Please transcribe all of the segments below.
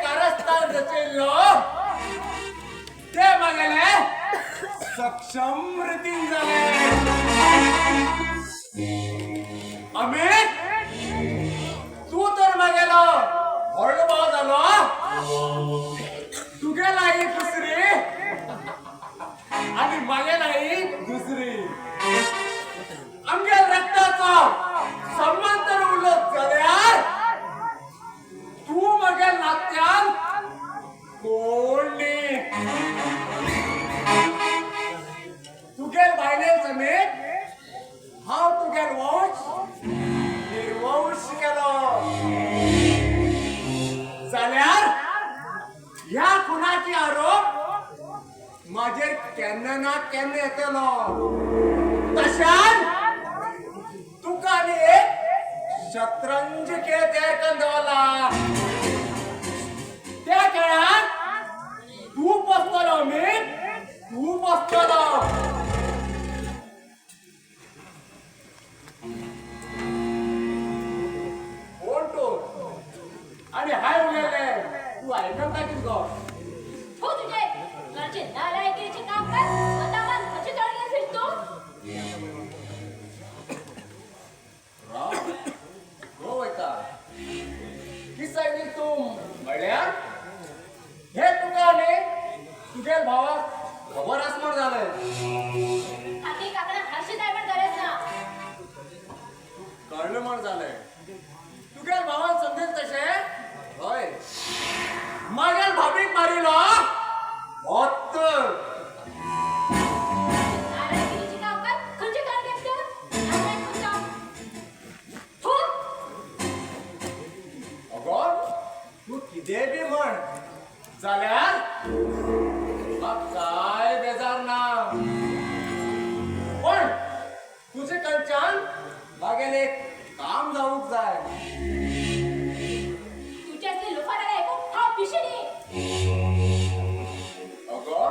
कारस्थान रचेल्लो ते मागेले सक्षम रितीन जाले अमित तू तर मागेलो व्हडलो भाव जालो तुगे लाई दुसरी आणि मागे लाई दुसरी आमच्या रक्ताचा संबंध उरलो जाल्यार तू मागे नात्यान कोणी तुगेल बायले समेत हांव तुगेल वंश निर्वंश केलो जाल्यार ह्या खुनाची आरोप माझेर केन्ना ना केन्ना येतलो तशान तुका आनी एक शतरंज खेळ तयार करून दवरला त्या खेळात तू बसतलो अमित तू बसतलो कोण तो आणि हाय उलयले तू आयकता कितें गो हो तुझे घरचे नालायकीचे काम कर स्वतःला कशी तळगे फिरतो हो वयता किसायली तू म्हणल्यार हे तुका न्ही तुगे भावाक खबर आसमोर जालें हाती काकडा हर्षी पण गरज ना कळ्ळें म्हण जालें तुगे भावान समजेल तशें हय मागेल भाभीक मारिलो होत नालायकीचे काम कर खंयचे तळगे फिरतो नालायक कोणता हो अगो तू कितें बी म्हण जाल्यार म्हाका काय बेजार ना पण तुजे कडच्यान मागेल एक काम जावूंक जाय तुझ्यातले लोफाराला ऐकून हा पिशिनी अगो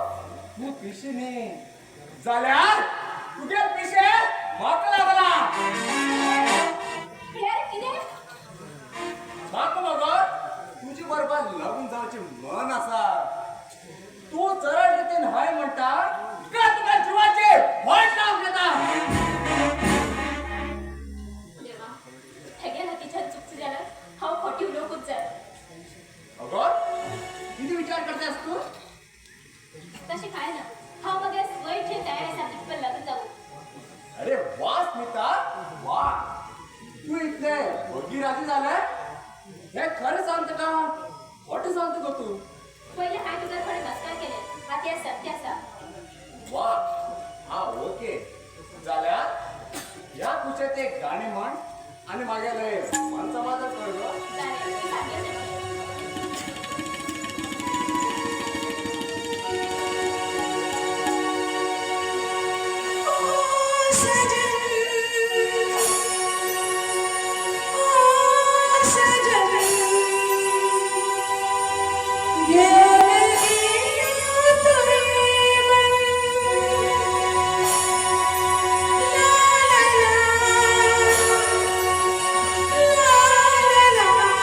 तू पिशी न्ही जाल्यार तुगे पिशे म्हाका लागला यार किने म्हाका मगो तुजी बरोबर लग्न जावचें मन आसा तू सरळ रितीन हय म्हणटा काय तुका जिवाचे वाट लावून घेता देवा हेगे हातीच्या चुकचे जाल्यार हांव खोटी उलोवंकूच जाय अगो किती विचार करतेस तू तशें कांय ना हांव मगे स्वयंचे तयार आसा तितपत लग्न जावूं अरे वा स्मिता वा तू इतले भोगी राजी जाले हे खरं सांगता का खोटें सांगता गो तू पहिले हांवें तुका थोडे मस्कार केले बाकी हें सत्य आसा वा हा ओके जाल्यार ह्या कुशेत एक गाणें म्हण आनी मागेले मनचा माझा कर गो जालें मी सांगेन la la la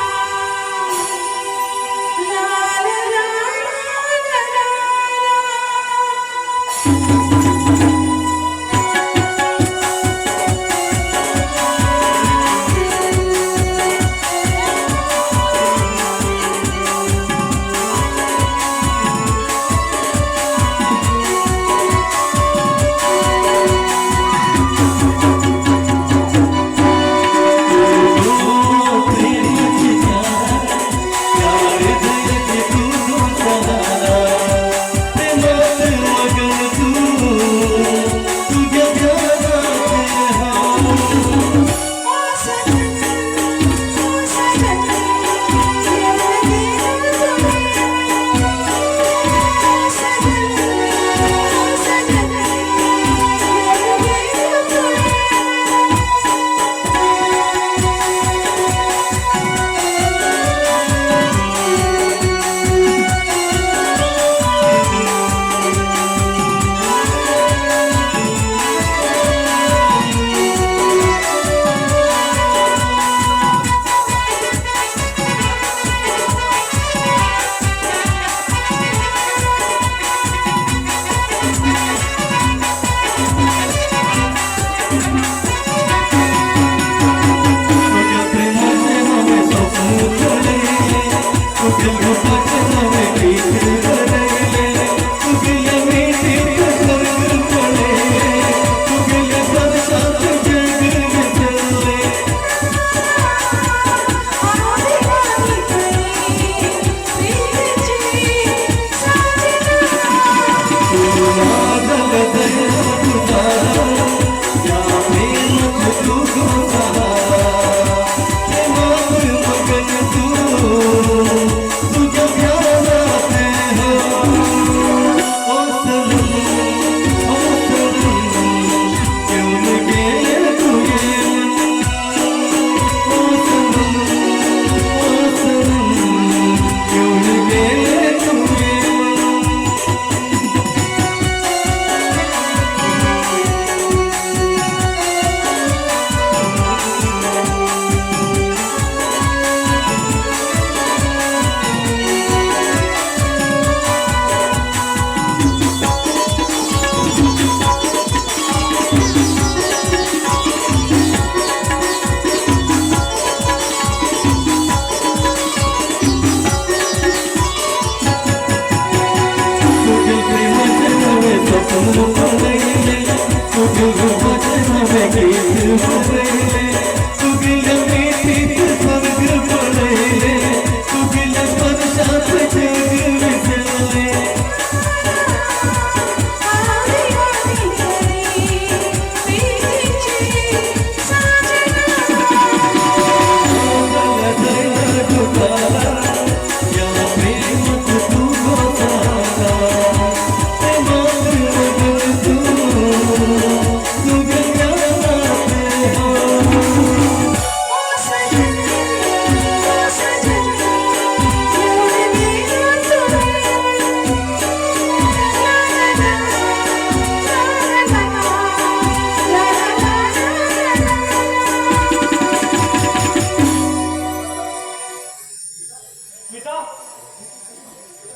स्मिता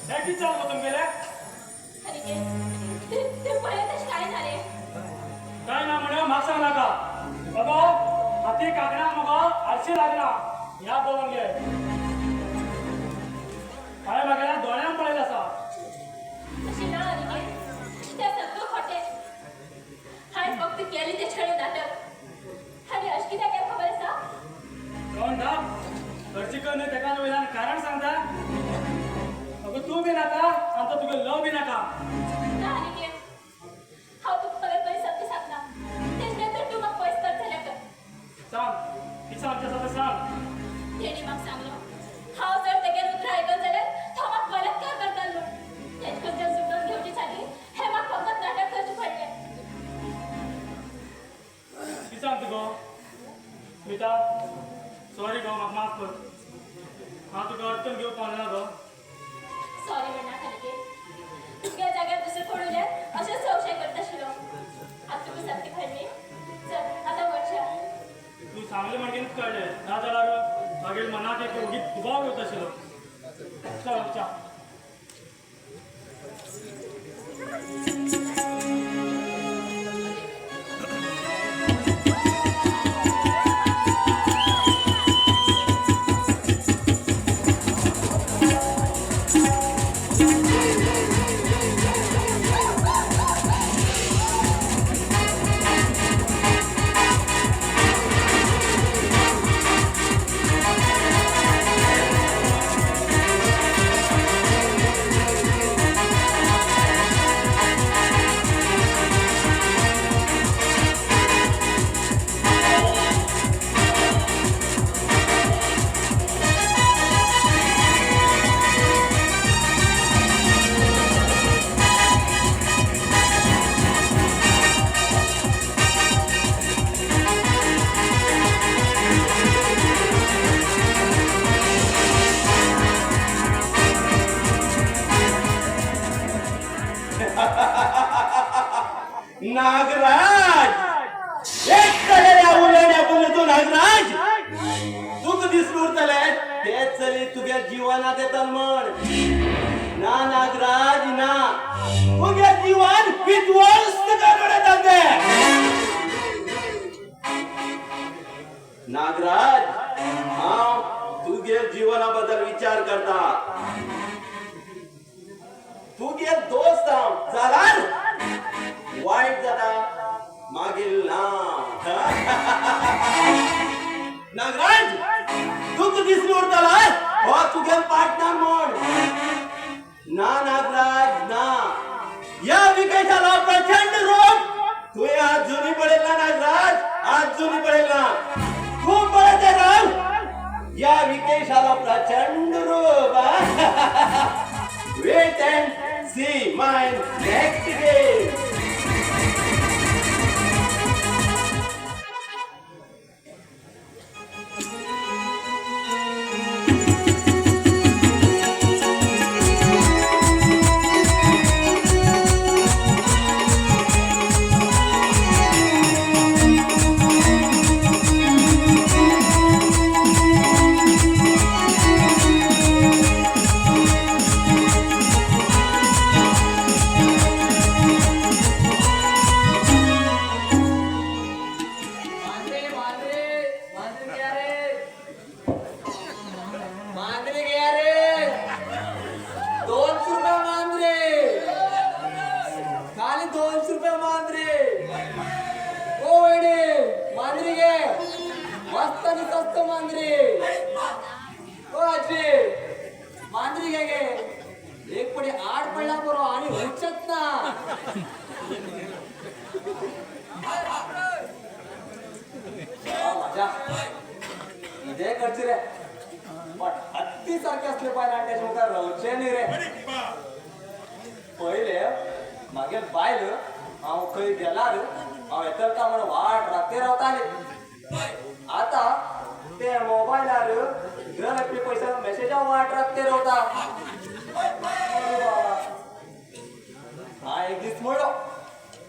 हे किती चालू तुमगेले अनिकेत ते पळयतच काय झाले काय ना म्हणे म्हाका सांग नाका बघो हाती कागणाक मगो आरशी लागला या दोघांगे काय म्हागे दोळ्यान पळयला आसा अशी ना अनिकेत ते सगळं खोटे हाय फक्त केली ते छळे नाटक आणि अशकी काय खबर आसा कोण ना घरची करून तेका वयल्यान कारण सांगता अगो तू बी नाका आमचा तुगे लव बी नाका ना अनिकेत हांव तुका खबर पळय सत्य सांगना तेच नंतर तू म्हाका पयस कर जाल्यार कर सांग किसा आमच्या सगळं सांग तेणी म्हाका सांगलो हांव जर तेगेर उतर आयकत जाल्यार तो म्हाका बलात्कार करतालो तेजे कडच्यान सुटून घेवची साठी हे म्हाका फकत नाटक करचें पडलें किती सांगता गो स्मिता सॉरी गो म्हाका माफ कर हांव तुका अडचण घेवंक पावलें ना गो सॉरी म्हणनाका अनिकेत तुमच्या जाग्यार दुसरें कोण उरल्यार अशें संशय करता आशिल्लो आतां तुका सारकें कळ्ळें चल आतां वचया तू सांगले म्हणगेनच कळलें ना जाल्यार मागीर मनाक एक ओगीच दुबाव येवत आशिल्लो चल च्या नागराज एक कडेल्या उलण्या बोलतो नागराज तुक दिसून उरतले ते चली तुगे जीवनात येतात म्हण ना नागराज ना तुगे जीवन विध्वंस करून येतात ते नागराज हांव तुगे जीवना बद्दल विचार करता तुगे दोस्त हांव जाल्यार वाईट जाता मागील ना नागराज तुक दिसून उरतला हो तुगे पार्टनर म्हण ना नागराज ना या विकेशाला प्रचंड रोग तुवें अजूनही पळयला नागराज अजूनही पळयला खूप पळयते राव या विकेशाला प्रचंड रोग wait and see my next game इथे करची रे पण हत्ती सारखे असले पाहिजे आणि त्याच्या मुखार रावचे नाही रे पहिले मागे बायल हांव खंय गेल्यार हांव येतरता म्हणून वाट राखते रावताले आता ते मोबायलार घर आपले पैसा मेसेजा वाट राखते रावता हा एक दीस म्हणलो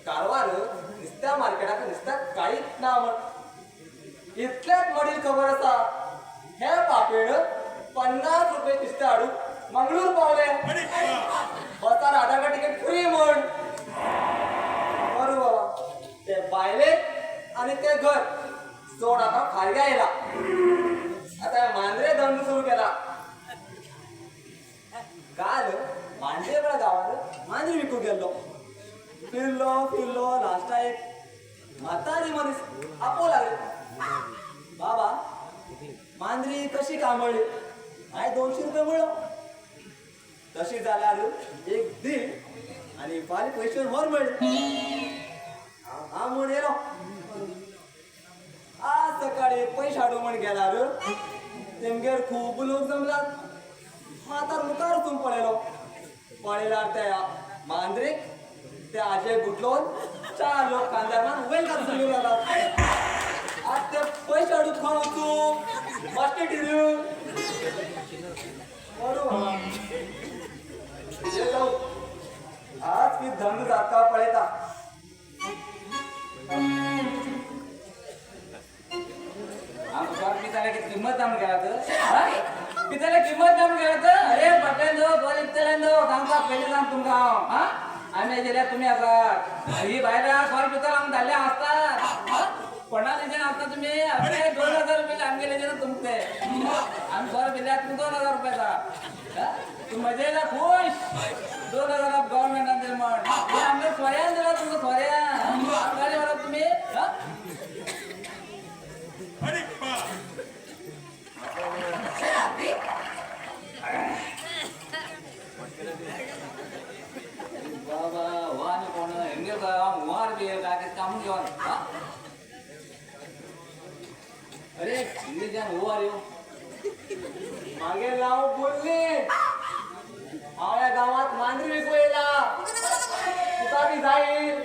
कारवार नुस्त्या मार्केटाक नुस्त्या काळीच ना म्हण इतल्याच मडील खबर आसा हे पापेण ₹50 किस्त हाडू मंगळूर पावले बसार आधार कार्ड तिकीट फ्री म्हण बरो बाबा ते बायले आणि ते घर सोड आता खारग्या येला आता मांद्रे धंदो सुरू केला काल मांद्रेकडे गावात मांद्री विकू गेलो फिरलो लास्टा एक म्हातारी मनीस आपो लागले बाबा मांद्री कशी कामळली हाय ₹200 मिळो तशी जाल्यार एक दीड आणि फाल्यां पैसे व्हर मेळ्ळे हा म्हण येलो आज सकाळी पैसे हाडू म्हण गेल्यार तेमगेर खूब लोक जमलात म्हातार मुखार वचून पळयल्यार त्या मांद्रीक त्या आजय गुटलोन 4 लोक कांद्यान वयर घालून येयल्यात आज ते पैसे हाडूक खंय वचूं मास्टर टिरू बरोबर जाऊ आज की धंदो जाता पळयता पिताला किंमत दाम गेला पिताला किंमत दाम गेला अरे पटेल बरें इतलेंदो सांगता पयलीं सांग तुमकां हांव आमी गेल्यार तुमी आसात ही बायलां सोर पितल आमकां धाडले आसतात कोणाक तेजें आसता तुमी आपले ₹2000 आमगेले जेन्ना तुमचे आमी सोर पिल्यार तुमकां ₹2000 तूं मजा येयला खूश 2000 गव्हर्मेंटान दिले म्हण आमकां सोऱ्यान दिला तुमकां सोऱ्यान आमकां व्हरप तुमी बाबा हो आनी कोण हेंगे हुंवार बी काय कामून घेवन अरे इंग्लिशान हू आर यू मागे नाव बोलले हांव ह्या गावात मांद्री विकू येयला तुका बी जाईल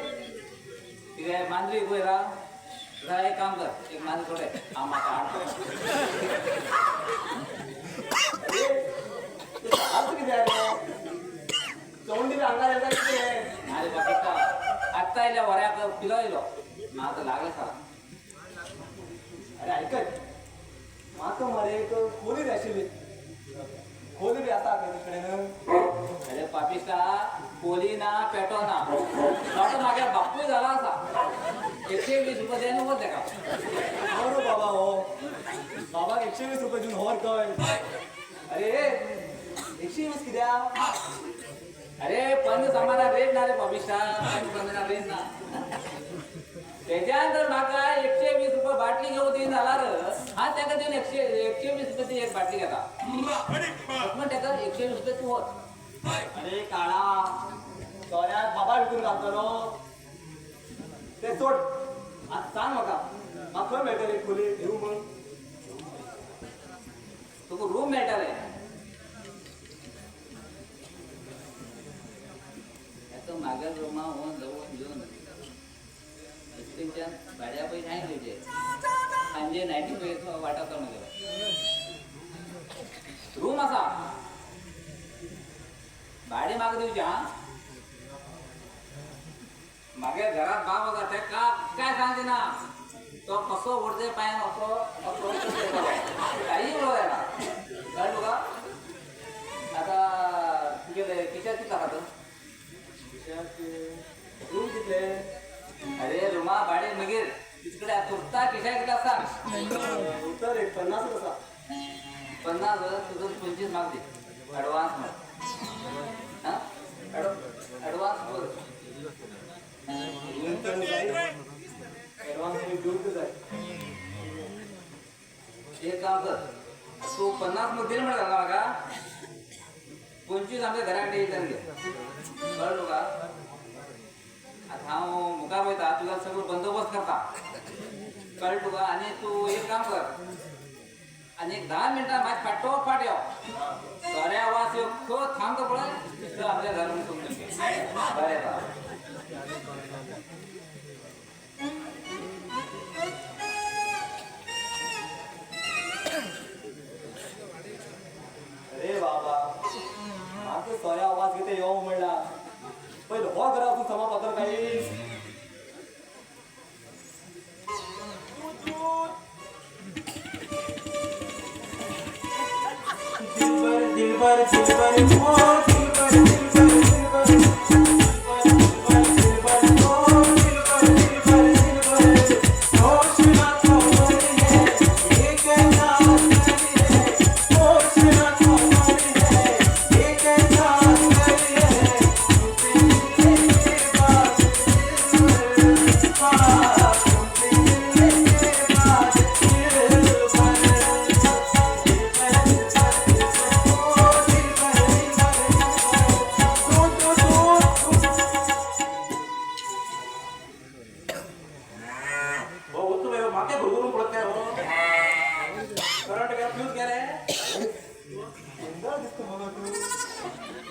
कितें मांद्री पळयला तुका एक काम कर एक मांद्री थोडे हांव म्हाका हाडटो असं कितें जालें चवंडी हांगा येता कितें अरे बाबा आत्ता आयल्या वऱ्याक पिलो येयलो म्हाका लागले सारा अरे आयकत म्हाका मरे एक खोली जाय आशिल्ली खोली बी आसा खंय कडेन अरे पापिस्ता पोली ना पेटो ना तो म्हागे बापूय जाला आसा ₹120 देन वच तेका बरो बाबा हो बाबाक ₹120 दिवन व्हर खंय अरे 120 कित्याक अरे पंद सामाना रेट ना रे पापिस्ता पंद रेट ना तेज्यान तर म्हाका ₹120 बाटली घेवन दी जाल्यार हांव तेका दिवन ₹120 ची एक बाटली घेता पूण तेका ₹120 तूं व्हर अरे काळा सोऱ्याक बाबा विकून घालतलो ते सोड आतां सांग म्हाका खंय मेळटली खोली घेवं म्हूण तुका रूम मेळटले येतो म्हागे रुमा व्हरून जावन घेवन तेंच्यान भाड्या पयशे हांवें दिवचे सांजे नायटी पयशे वांटो करून गेलो रूम आसा भाडे म्हाका दिवचे आं म्हागे घरांत बाब आसा तेका काय सांगचे ना तो कसो व्हडचे पांयान असो काही उलोवं येना कळ्ळें तुका आतां तुगेले किचन कितें आसा रूम कितले अरे रुमा भाडे मागीर तिकडे तुरता किशा कितें आसा उतर एक 50 आसा 50 तुजो 25 म्हाका दी एडवान्स म्हण आं एडवान्स कर रूम तर जाय एडवान्स मी दिवंक जाय एक काम कर तूं 50 म्हाका दिले म्हण सांगला म्हाका 25 आमच्या घरा कडेन येयल्यार घे कळ्ळें तुका आतां हांव मुखार वयता तुका सगळो बंदोबस्त करता कळ्ळें तुका आनी तूं एक काम कर आनी एक 10 मिनटां मागीर फाटोफाट यो सोऱ्या वास यो खंय थांबता पळय थंय आमच्या घरा समजून बरें येता अरे बाबा म्हाका सोऱ्या आवाज कितें यो म्हणला पयलो हो घरा वचून समापत्र काय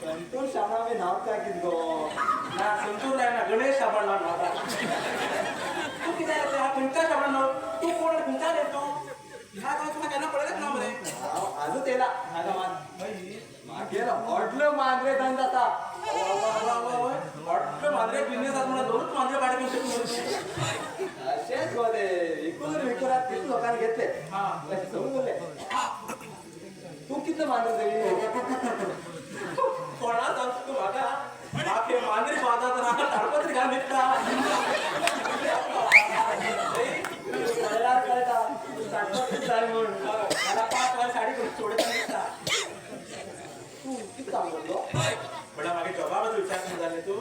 संतोष शामावे नाव काय कित गो ना संतूर नाही ना गणेश साबण ना माझा तू किती आहे हा तुमचा साबण ना तू कोण तुमचा देतो ह्या गावात तुला काय पडलं ना मध्ये आजू तेला हागा मान मागेला ऑडलं मांद्रे धंदाचा ऑटो मांजरे बिझनेस आज मला दोनच मांजरे भाडे घेऊ शकतो असेच होते इकडून विकुरात किती लोकांनी घेतले हा समजून बोलले तू किती मांजर देवी कोणा सांगतो तू माझा मागे मांजरी बाधा तर आता ताडपत्री घाल निघता मला कळता साठवत जाय म्हणून मला 5 वार साडी करून सोडत निघता तू किती काम करतो बडा मागे जबाबच विचार झाले तू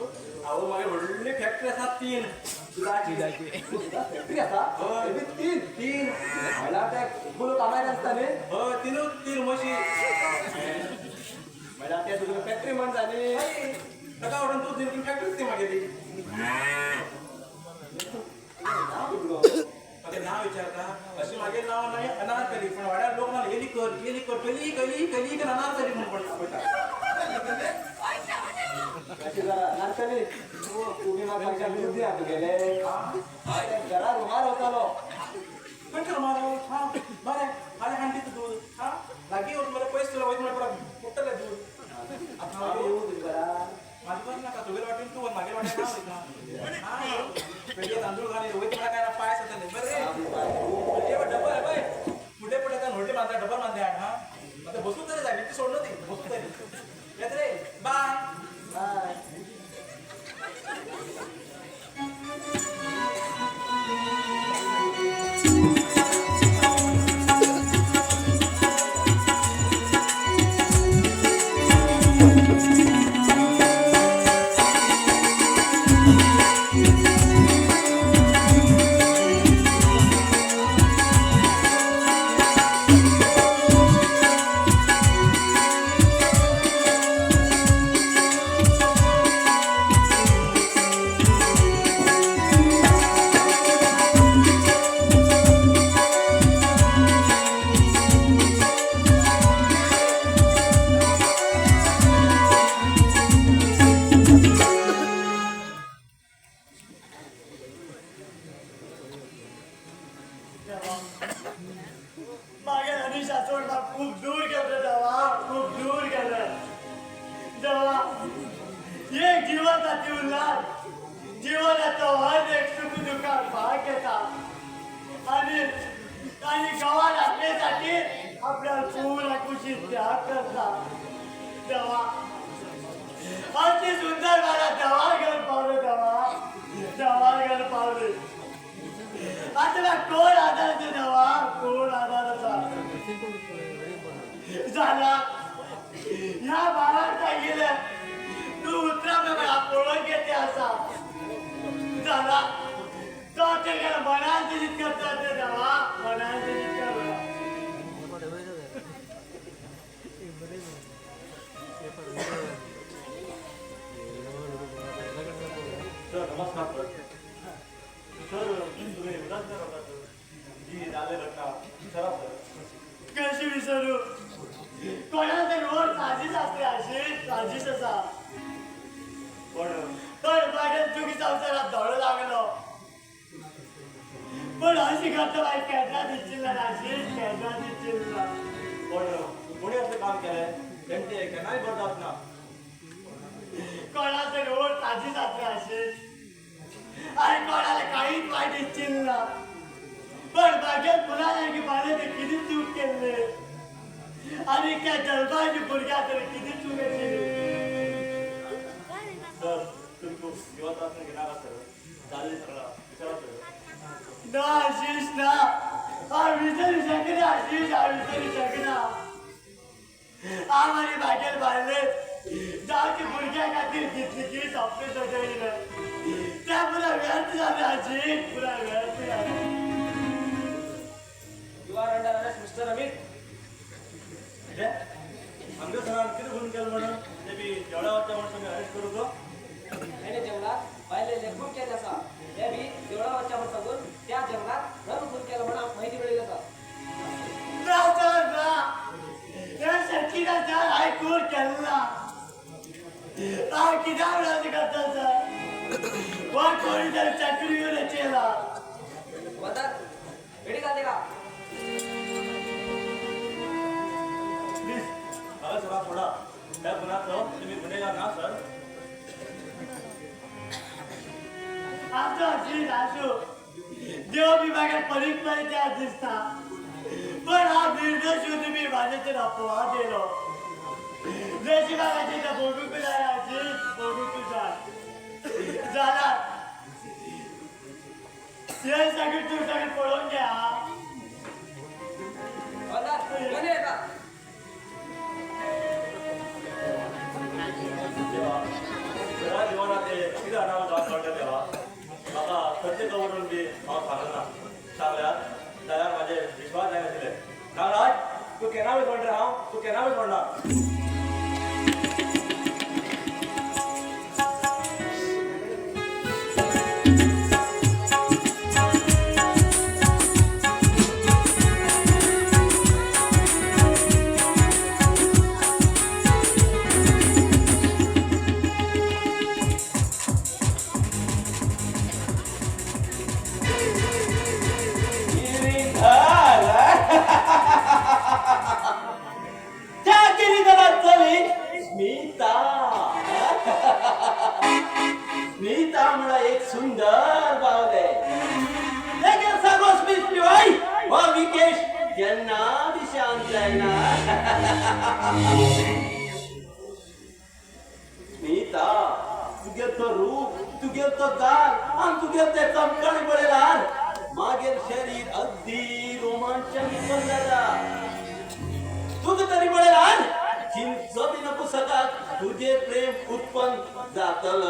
अहो मागे वडली फॅक्टरी असतात 3 दुधाची फॅक्टरी असा तीन मला त्या बोलू कामायला असताना हो तीन म्हशी मला त्या तुझं फॅक्टरी म्हण झाली नका आवडून तू तीन फॅक्टरीच ती मागे ती नाव विचारता अशी मागे नाव नाही अनारकली पण वाड्या लोक ना हेली कर कली का अनारकली म्हणून पडता अशी जरा नारकली तुम्ही माझ्या विरुद्ध आपण गेले जरा रुमाल होतालो पण कर मारो हा बरे आले हांडीत दूध हा लागी होत मला पैसे तुला होत मला कुठलं दूध आता येऊ तुम्ही जरा माझी पण नका तुला वाटेल तू मागे वाटेल ना हा पेटी तांदूळ घाले होत मला काय पाय सतले बरे ये डबल आहे बाय पुढे पुढे त्या नोटी बांधा डबल बांधे हा आता बसून तरी जाईल ती सोडलं ते बसून तरी येत रे बाय बाय मागे अनिशा सोडला खूप दूर गेलं देवा खूप दूर गेलं देवा एक जीवनाची उल्हास जीवनाचा हर एक सुख दुःखात भाग घेता आणि गावात आपल्यासाठी आपल्या पूर्ण खुशी त्याग करता देवा अति सुंदर मला देवा घर पावलं देवा घर पावले आता कोण आधाराचा देवा कोण आधाराचा झाला ह्या बाळात काय गेलं तू उतरा मला पळून घेते असा झाला तो ते मनात करतात देवा मनात करता सर नमस्कार सर तुम्ही उदास नका जी झालेलं का सर कशी विसरू कोणाचे रोड साजीच असते अशी साजीच असा पण माझ्या चुकी संसारात धडो लागलो पण अशी करता बाई केंद्रात इच्छिल्ला अशी केंद्रात इच्छिल्ला पण कोणी असं काम केलंय त्यांचे का नाही बरदात ना कोणाचे रोड साजीच असते अशी आणि कोणाला काहीच वाईट इच्छिल्ला पण बागेत मुलाला की मला ते किती चूक केले आणि त्या जलबाजी भुरग्या तरी किती चुकायची सर तुम्ही खूप जीवात घेणार सर चालेल सगळं विचारा सर ना आशिष ना हा विसरू शकना आशिष हा विसरू शकना आम्हाला भागेल बाळले जाऊची भुरग्या खातीर घेतली की स्वप्न सजवली त्या पुरा व्यर्थ झाले आशिष पुरा व्यर्थ झाले you are under arrest mister Amit. आमच्या सरांनी किती फोन केलं म्हणून ते मी जेवढ्या वाजता म्हणून तुम्ही अरेस्ट करू का मैंने जंगलात पहिले लेखून केलं असा ते बी तेवढा वर्षावर सांगून त्या जंगलात रन खून केलं म्हणून माहिती मिळेल असा. ना सर ना या शकीला चाल ऐकून केला हा किती राज करता सर वा कोणी तरी चक्रीवर केला मदत वेडी घालते का प्लीज मला सरा थोडा त्या गुन्ह्याचं तुम्ही गुन्हेगार ना सर आमचा आशिष असो देव विभागात परीक्षेत त्या दिसता पण हा निर्दोष होते मी माझ्याचे अपवाद दिलो जशी बाबाची त्या बोडू पिलाय आशिष बोडू तुझा झाला हे सगळे तू सगळे पळून घ्या मदत कोणी आहे का तेव्हा सगळ्या जीवनात ते किती अनावर जात पडलं तेव्हा आता सत्य कवरून मी मला सांगला सांगल्यात जाल्यार माझे विश्वास नाही आशिल्ले नागराज तू केन्ना म्हणटा हांव तू केन्ना म्हणटा स्मिता म्हणा एक सुंदर बावले देखील सांगो स्मित पिवाई व विकेश यांना शांत जायना स्मिता तुगे तो रूप तुगे तो दार आणि तुगे ते चमकणी पडेलार मागेर शरीर अगदी रोमांचक बनलेला तुझ तरी पडेलार चिंच बिन पुस्तकात तुझे प्रेम उत्पन्न जातल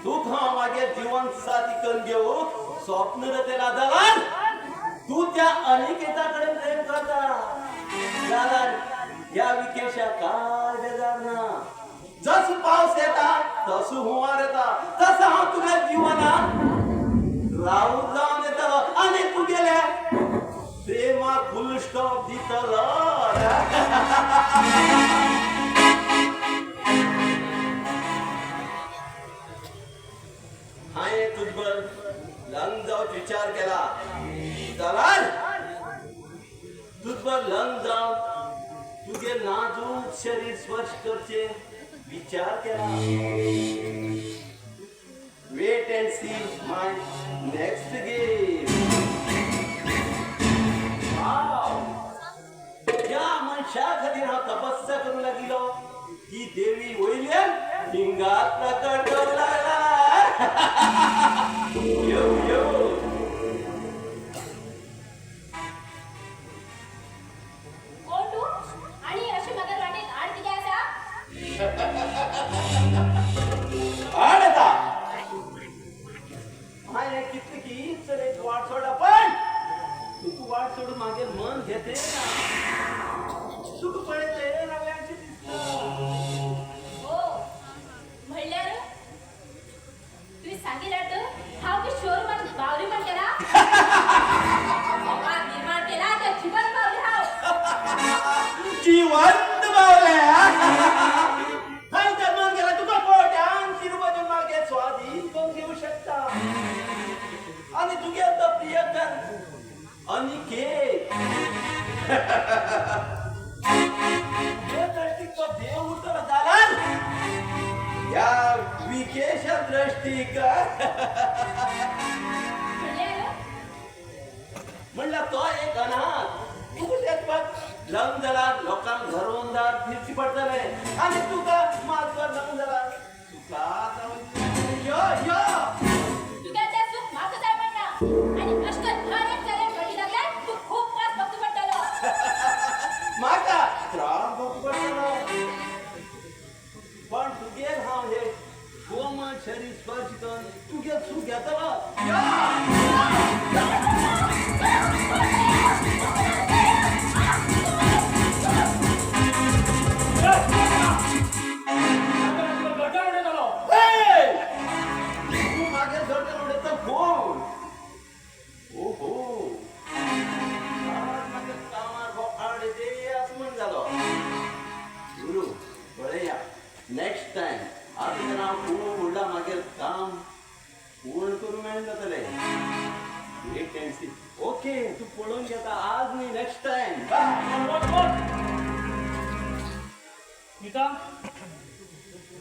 तू हा मागे जीवन साथी करून घेऊ स्वप्न रचेला झाला तू त्या अनिकेताकडे प्रेम करता झाला या विकेशा काय बेजार ना जस पाऊस येता तस हुवार येता तस हा तुझ्या जीवनात राहून जाऊन येतो आणि तू गेल्या प्रेमा फुल स्टॉप दितल हाय तुझबर लंग जाऊन विचार केला दलाल तुझबर लंग जाऊन तुझे नाजूक शरीर स्पर्श करचे विचार केला wait and see my next game या मनशा खातीर हांव तपस्या करूंक लागिलो ही देवी वयल्यान हिंगात प्रकट करूंक लागला यो यो कोण तू आणि अशी मगर वाटेत आड किती असा आड येता हाय कितकी चले वाट सोडा पण तू वाट सोडून मागे मन घेते सुख पडते नव्याचे हो म्हणल्यार तुम्ही सांगितलं हाव की शोरूम बावरी पण केला समाज निर्माण केला तर जीवन बावरी हाव जिवंत बावल्या हाय तर मन गेला तुका पोट्यान तिरुपती मागे स्वाधीन करून घेऊ शकता आणि तुगे आता प्रियकर अनिकेत हे दृष्टिक देव उतर झाला या विकेश दृष्टिक म्हणल्यार म्हणलं लग्न जाल्यार लोकांक घरोंदार फिरची पडटले आनी तुका माजवर लग्न जाल्यार तुका यो यो तुगे तें सुख म्हाका जाय म्हणना आनी अशकत ल्हान एक चले पडी लागल्यार तूं खूब त्रास भोगचो पडटलो म्हाका त्रास भोगचो पडटलो पण तुगेर हांव हे कोमल शरीर स्पर्श करून तुगे सूख घेतलो गटार उडे झालो तू मागे झोडे उडयता कोण ओहो म्हाका कामार बोकाड दे असं म्हण जालो गुरु पळया नेक्स्ट टाइम आता तर हांव खूब म्हणला मागीर काम पूर्ण करूं मेळून जातलें वेट एंड सी ओके तू पळोवन घेता आज न्ही नेक्स्ट टाइम नीता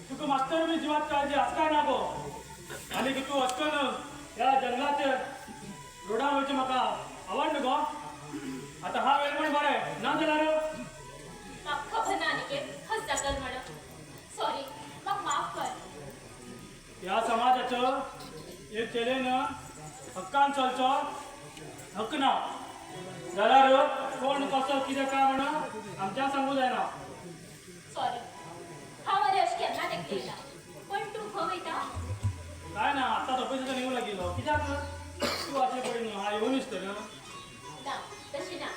तुका मास्तर बी जिवात काळजी आसता ना गो आनी तूं वचकन ह्या जंगलात रोडार वयचें म्हाका आवडना गो आतां हा वेळ म्हण बरें ना जाल्यार म्हाका खबर ना अनिकेत खस जातल म्हणून सॉरी म्हाका माफ कर ह्या समाजाचो एक चेलेन हक्कान चलचो हक्क ना जाल्यार कोण कसो कितें काय म्हणून आमच्या सांगू जायना सॉरी हांव मरे अशें केन्ना तेंकयना पण तूं खंय वयता काय ना आत्ता ऑफिसाचो निघून लागिल्लो कित्याक तूं अशें पळय न्हू हा येवनूच तर ना तशें ना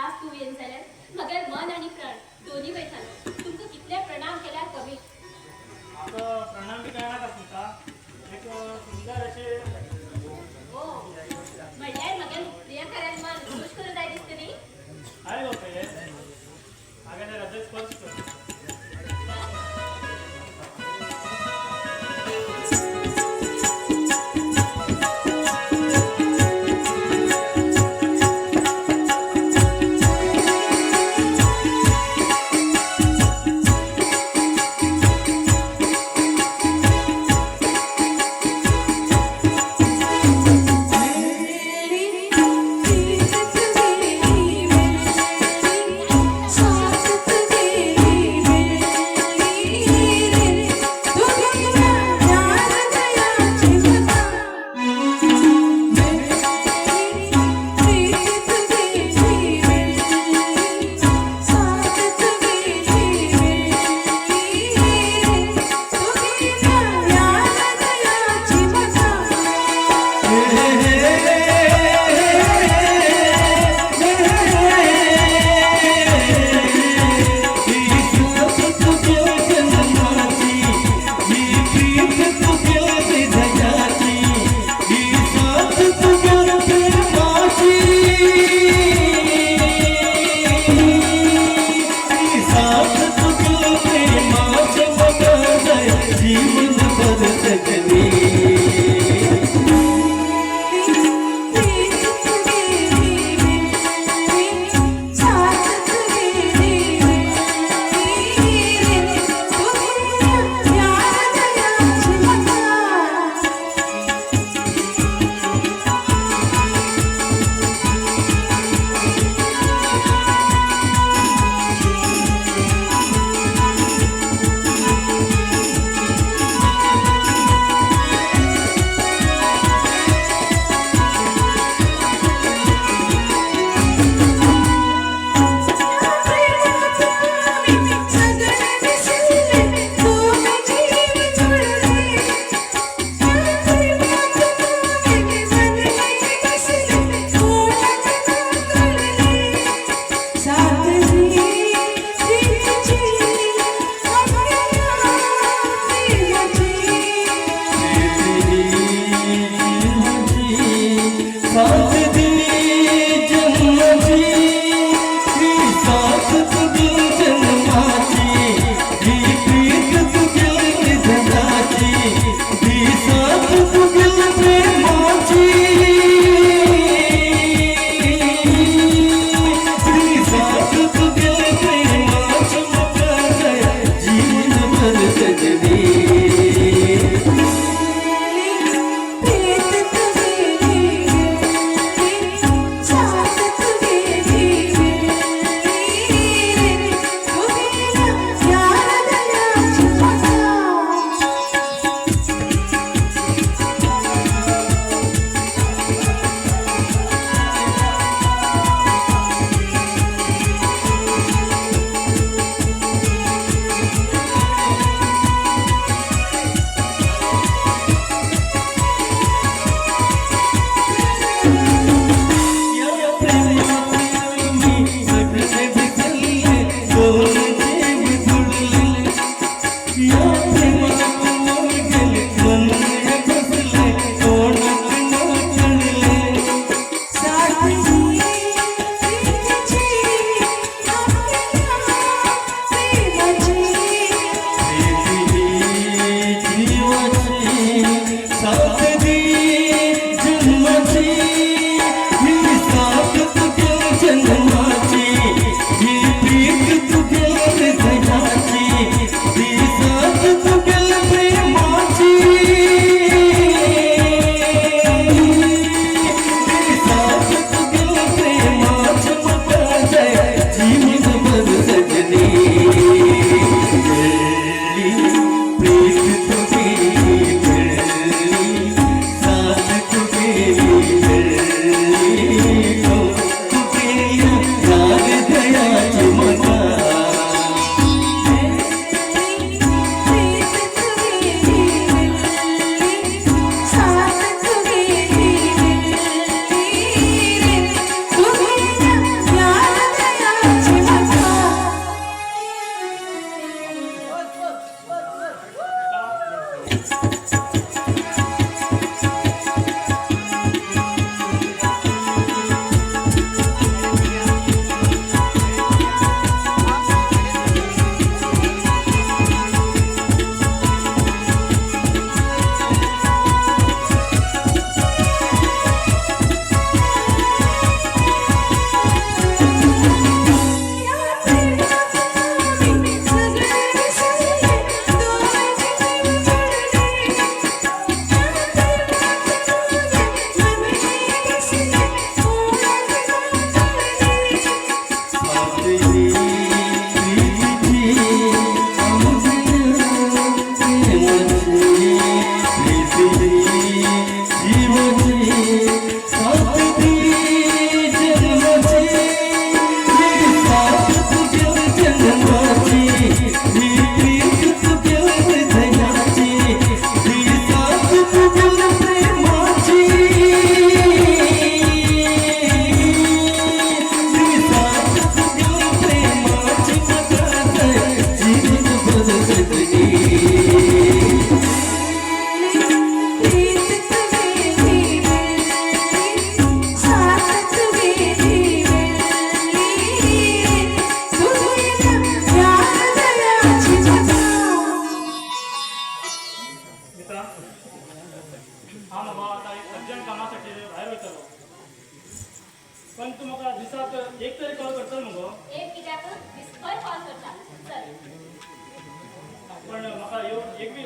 आज तूं येवन जाल्यार म्हगेर मन आनी प्राण दोनी वयतालो तुमकां कितले प्रणाम केल्यार कमी म्हाका प्रणाम बी काय नाका तुमकां एक सुंदर अशें ओ म्हणल्यार म्हगेर प्रियकरान मन खुश करूं जाय दिसता न्ही आहे गो पळय हांवें त्या हृदय स्पर्श कर मेरी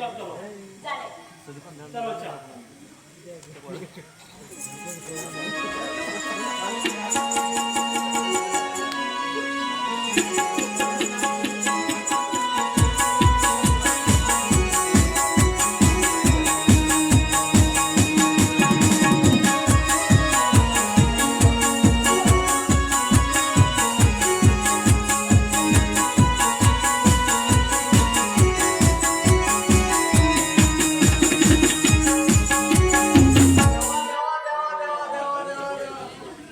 चलो चालेल चलो चहा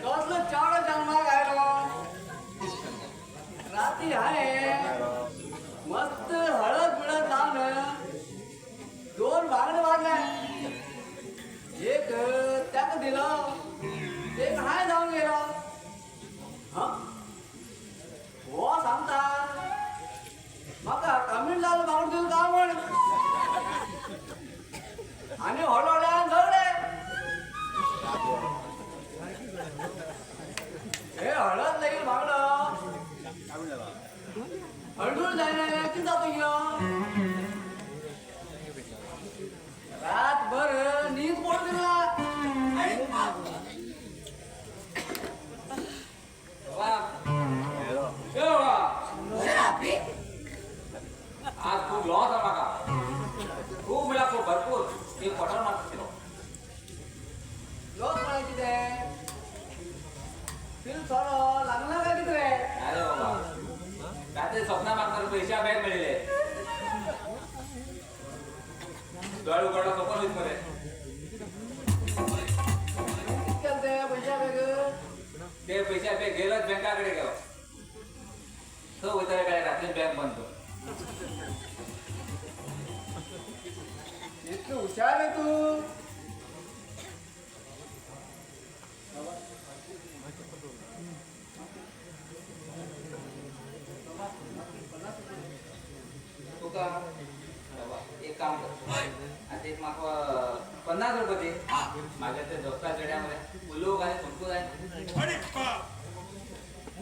कसलं चावडं जन्माक आयलो राती हांवें मस्त हळद बिळद लावन 2 बांगडे वाजले एक त्याक दिलो एक हाय जावन गेलो हो सांगता म्हाका तामिळनाडू बांगडे दिलो काय म्हण आनी हळूहळ्यान जवळे हे हळद लागील बांगडो हळदूर जायना कितें जाता ह्यो रातभर न्हीद पडून दिला आज खूप लॉस आहे म्हाका खूप म्हळ्यार खूप भरपूर एक पठार मारता लॉस म्हळ्यार कितें तिल थोडो लागना काय कितें रे अरे बाबा रात्री स्वप्ना मागणार पैशा बॅग मेळिले दोळ उगडला सोपन वयत मरे कितें पैशा बॅग ते पैशा बॅग गेलोच बँका कडेन गेलो तो वयतले काय रात्री बँक बंद इतकं हुशार आहे तू तुका एक काम कर आता एक म्हाका 50 रुपये दे माझ्या त्या दोस्ता चेड्यामध्ये उलोवंक आनी समजूंक जाय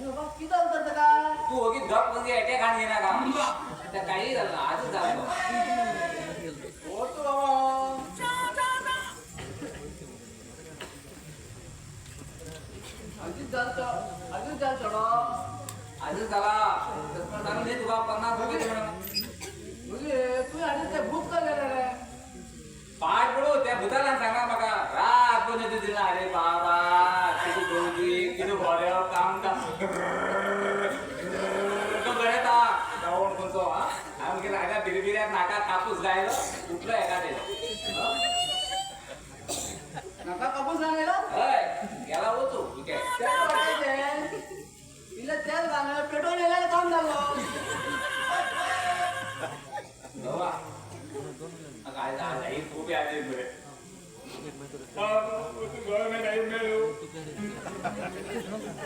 बाबा कितें करता का तू ओगीत गप म्हणजे एटे खाण घेना का त्या काही झालं आजच झालं हो तू बाबा आजच झालं थोडं आजच झाला सांगून दे तुका 50 रुपये दे म्हणून म्हणजे तू आधी ते भूत का गेला रे पाठ पडू त्या भूताला सांगा म्हाका रात कोणी तू दिला अरे बाबा किती गोंजी किती बऱ्या काम तो गळेता जाऊन कोणतो आमगे रागा बिरबिऱ्यात नाका कापूस गायलो उठलो एखाद्या नाका कापूस गायलो हय गेला होतो ठीक आहे तिला तेल घालणं पेट्रोल यायला काम झालं बाबा काय झालं खूप याद बरे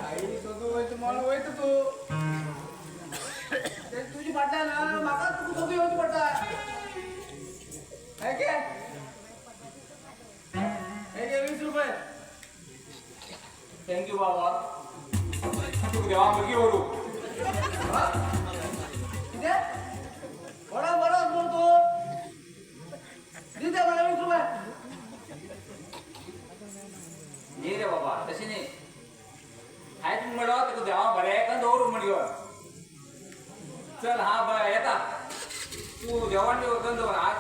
आई सोडून वयत मला वयत तू तुझी पडटा ना म्हाका तू सोबी येवची पडटा हे घे 20 रुपये थँक्यू बाबा तू देवा मुलगी ओढू किती बडा बडा बोलतो दिदे मला 20 रुपये ये रे बाबा तशी नाही हाय तू म्हणलो तुका देवा बरे का दवरू म्हणयो चल हा बरं येता तू जेवण दवर आज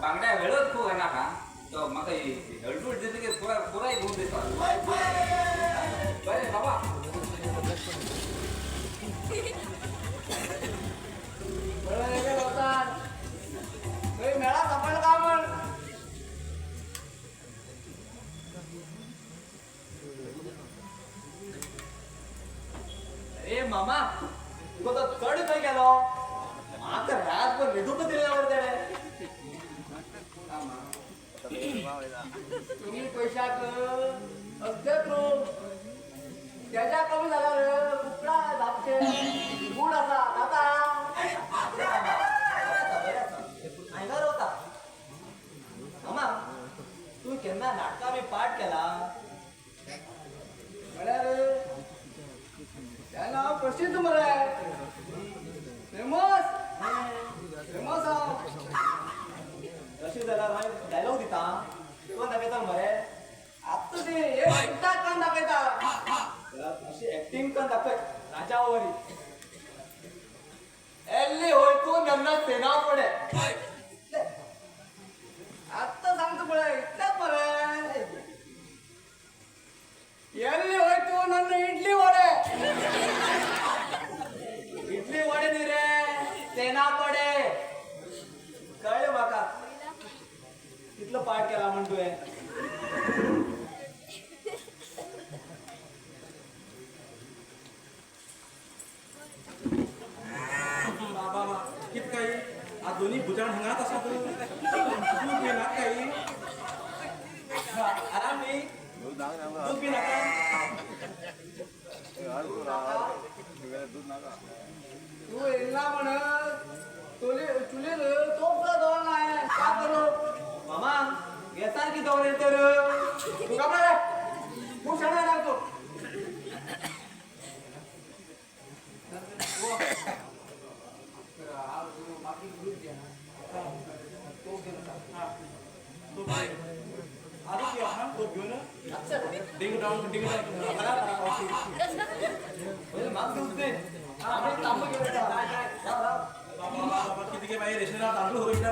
बांगड्या वेळच तू आहे ना का तो म्हाका हळदूट दिली की पुराय घेऊन देतो बरे बाबा मेळा सापडला का म्हण ए मामा तुका तो चढ खंय गेलो म्हाका रातभर न्हिदूंक दिल्यावर तेणे तुम्ही पैशाक अध्यक्ष त्याच्या कमी झाल्यावर कुकडा धापचे गुड असा जाता हांगार होता मामा तू केन्ना नाटकां बी पाठ केला म्हळ्यार त्या नाव प्रसिद्ध मरे फेमस फेमस राजावरी एल्ली होय तू नन्ना सेना पडे आता सांगतो पळे इतल्या पळे एल्ली होय तू नन्ना इडली वडे इडली वडे नी रे सेना पडे कळलं माका कितलं पाठ केला म्हणतोय बाबा कित काही आ दोन्ही भुजाण हंगात असा तू दूध घे ना काही आराम नाही दूध घे नका तू येला म्हण तुले चुले तोपला दोन आहे का करू मामा येतार की दोन येते रे तू का रे तू शाळा लागतो डिंग डाऊन किती के बाई रेशन तांदूळ होईल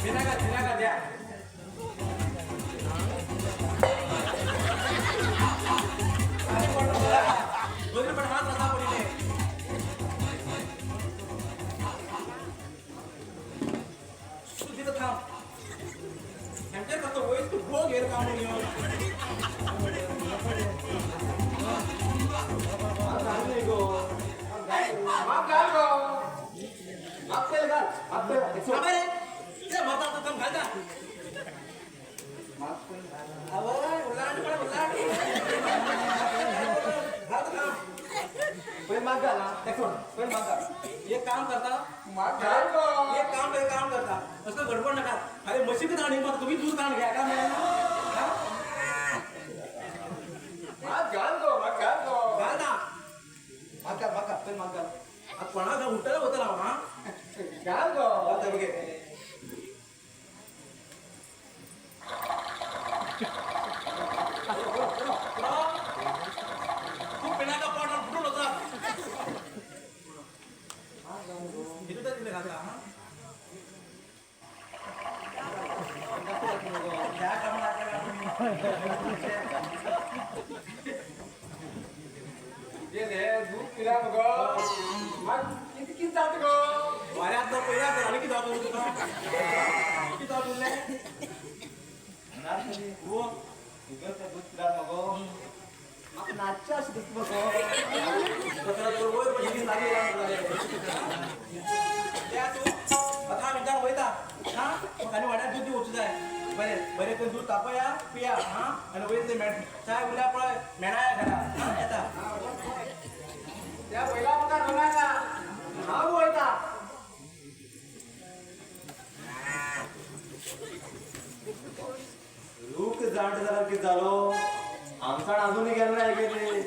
विनाका द्या दोन्ही पण हात रसा पडिले तू तिथं थांब ह्यांच्या कसं होईल तू भो घेर काम एक काम करता एक काम करता असं गडबड नका अरे मशीन ताण मग तुम्ही दूध ताण घ्या का घाल ना कोणाचा उठला होता राव हा बघे तू पिण्याचा पॉट फुटून होता किती तर दिले घालता हा दूध पिला मग किती जात ग वाऱ्यात तर पहिला आणि किती जातो तुला किती जातो हो दूध पिला मग नाचच्या असत बघ आता विचार होता हा आणि वाड्यात दूध ओछू जाय बरे बरे पण दूध तापया पिया हा आणि वैसे चाय उल्या पळ मेणाया घरा हा येता त्या पहिला प्रकार बघायचा हा होता लोक जाण जरा की झालो आमचा अजूनही गेलो नाही गेले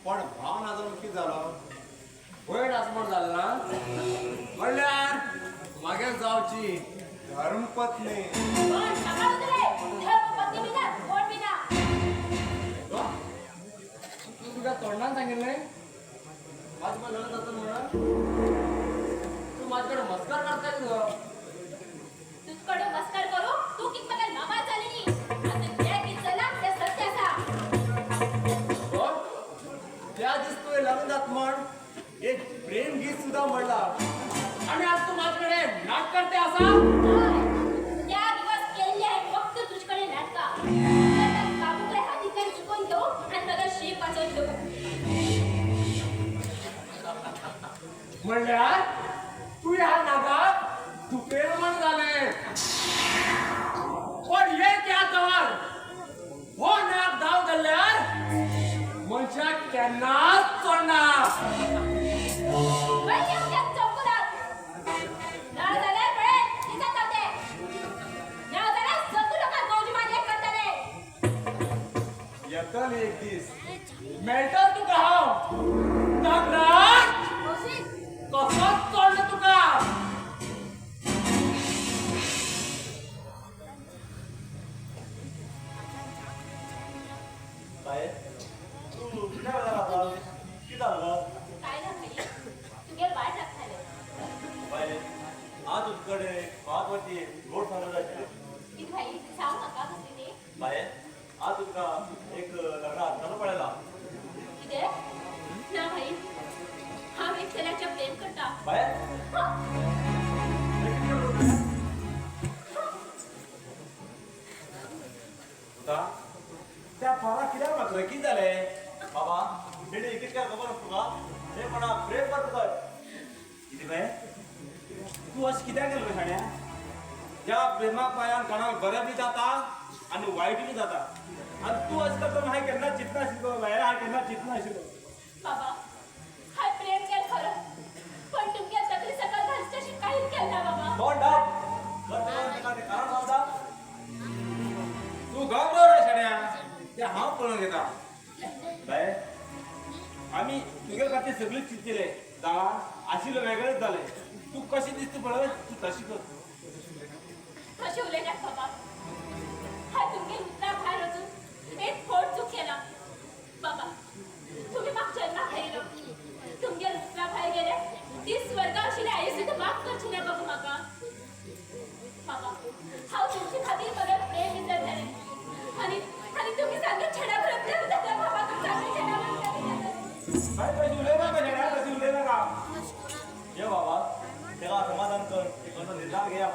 पण भाव नाजमुखी झाला होय नाचमोड झाला ना म्हणल्यार मागे जावची धर्मपत्नी तुझ्या तोंडान सांगितलंय माझं पण लग्न जातं म्हणून तू माझ्याकडे मस्कर करताय तुझकडे मस्कर करू तू कितपत नामा झाली आता त्या की चला त्या सत्याचा त्या दिस तुवें लग्न जात म्हण एक प्रेम गीत सुद्धा म्हणला आणि आज तू माझ्याकडे नाट करते असा त्या दिवस केले आहे फक्त तुझ्याकडे नाटका बाबूकडे हातीकडे चुकून घेऊ आणि मला शेप वाचवून घेऊ म्हणल्यार तू ह्या नागात तुपेल म्हण झाले पण हे त्या जवळ हो नाग धाव जाल्यार मनशाक केन्नाच सोडणार बाई यात चौकरात नाळ झाले बळे तिचा करते नाळ झाले सगळं लोक गौरी माझे करताले येतल एक दीस मेळटा तुका हांव नागराज कसोच सोडलं तुका बाय तू किती वेळा राहता किती झालं काय ना भाई तुगे वाट लागताले बाय आज तुझकडे महत्वाची गोड सांगत आहे ती भाई सांग नका कसली ती बाय आज तुका एक लग्नात कसं पडायला किती ना भाई हा एक त्याच्या प्रेम करता बाय त्या पोरा कित्याक म्हाका कितें जालें बाबा तेणी कितल्या खबर आसा तुका ते कोणा प्रेम करता कितें बाय तूं अशें कित्याक केलें शाण्या ज्या प्रेमाक पायान कोणाक बरें बी जाता आनी वायट बी जाता आनी तूं अशें करता हांवें केन्ना चिंतनाशिल्लो बाय हांवें केन्ना चिंतनाशिल्लो बाबा हाय प्रेम केलं खरं पण तुमच्या तकली सकल घालच्याशी काहीच केलं ना बाबा डोंट डाउट ताका ते कारण सांगता तूं घाबरो रे शाण्या ते हांव पळोवन घेता बाय आमी तुगे खातीर सगळी चिंतिले जाणा आशिल्लो वेगळेच जालें तूं कशी दिसता पळय तूं तशी कर कशी उलयल्यात बाबा हाय तुमगे उतरा भायर वचून एक फोड चूक केला बाबा तुम्ही मागच्या जन्मात खायलो तुमगे उतरा भायर गेले ती स्वर्ग आशिल्ली आई सुद्धा माफ करची ना बाबा म्हाका बाबा हांव तुमचे खातीर परत प्रेम विसर झाले आणि तुम्ही सांगत छेडाभर प्रेम जाता बाबा तुमचा छेडाभर बाय कशी उलयना का शाण्या कशी उलयना का ये बाबा तेका समाधान कर एक निर्धार घेया